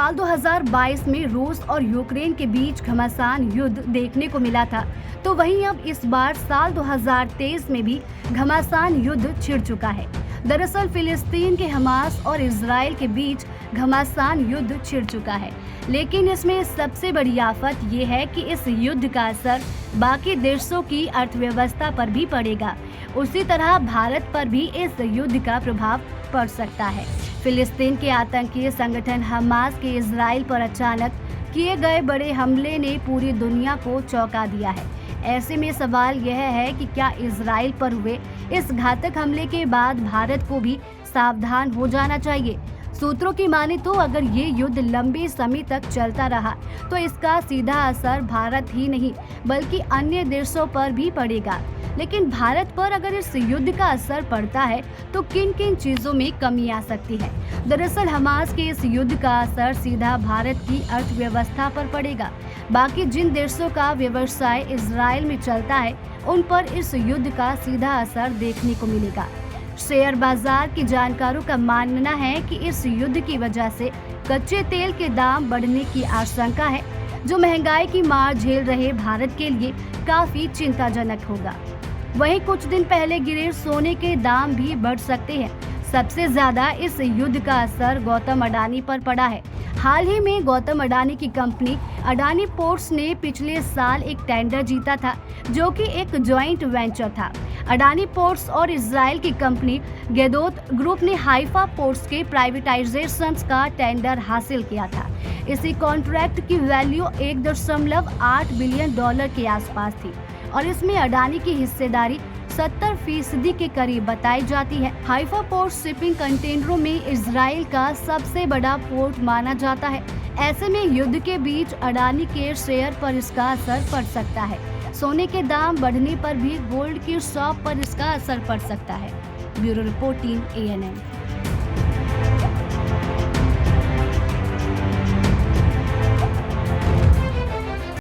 साल 2022 में रूस और यूक्रेन के बीच घमासान युद्ध देखने को मिला था, तो वहीं अब इस बार साल 2023 में भी घमासान युद्ध छिड़ चुका है। दरअसल फिलिस्तीन के हमास और इजराइल के बीच घमासान युद्ध छिड़ चुका है, लेकिन इसमें सबसे बड़ी आफत ये है कि इस युद्ध का असर बाकी देशों की अर्थव्यवस्था पर भी पड़ेगा। उसी तरह भारत पर भी इस युद्ध का प्रभाव पड़ सकता है। फिलिस्तीन के आतंकी संगठन हमास के इजराइल पर अचानक किए गए बड़े हमले ने पूरी दुनिया को चौंका दिया है। ऐसे में सवाल यह है कि क्या इजराइल पर हुए इस घातक हमले के बाद भारत को भी सावधान हो जाना चाहिए। सूत्रों की माने तो अगर ये युद्ध लंबे समय तक चलता रहा तो इसका सीधा असर भारत ही नहीं बल्कि अन्य देशों पर भी पड़ेगा। लेकिन भारत पर अगर इस युद्ध का असर पड़ता है तो किन किन चीजों में कमी आ सकती है। दरअसल हमास के इस युद्ध का असर सीधा भारत की अर्थव्यवस्था पर पड़ेगा। बाकी जिन देशों का व्यवसाय इजराइल में चलता है उन पर इस युद्ध का सीधा असर देखने को मिलेगा। शेयर बाजार के जानकारों का मानना है कि इस युद्ध की वजह से कच्चे तेल के दाम बढ़ने की आशंका है, जो महंगाई की मार झेल रहे भारत के लिए काफी चिंताजनक होगा। वहीं कुछ दिन पहले गिरे सोने के दाम भी बढ़ सकते हैं। सबसे ज्यादा इस युद्ध का असर गौतम अडानी पर पड़ा है। हाल ही में गौतम अडानी की कंपनी अडानी पोर्ट्स ने पिछले साल एक टेंडर जीता था, जो कि एक जॉइंट वेंचर था। अडानी पोर्ट्स और इजराइल की कंपनी गेदोत ग्रुप ने हाइफा पोर्ट्स के प्राइवेटाइजेशन का टेंडर हासिल किया था। इसी कॉन्ट्रैक्ट की वैल्यू 1.8 बिलियन डॉलर के आसपास थी और इसमें अडानी की हिस्सेदारी 70% के करीब बताई जाती है। हाइफा पोर्ट शिपिंग कंटेनरों में इजराइल का सबसे बड़ा पोर्ट माना जाता है। ऐसे में युद्ध के बीच अडानी के शेयर पर इसका असर पड़ सकता है। सोने के दाम बढ़ने पर भी गोल्ड की शॉप पर इसका असर पड़ सकता है। Bureau report team ANN।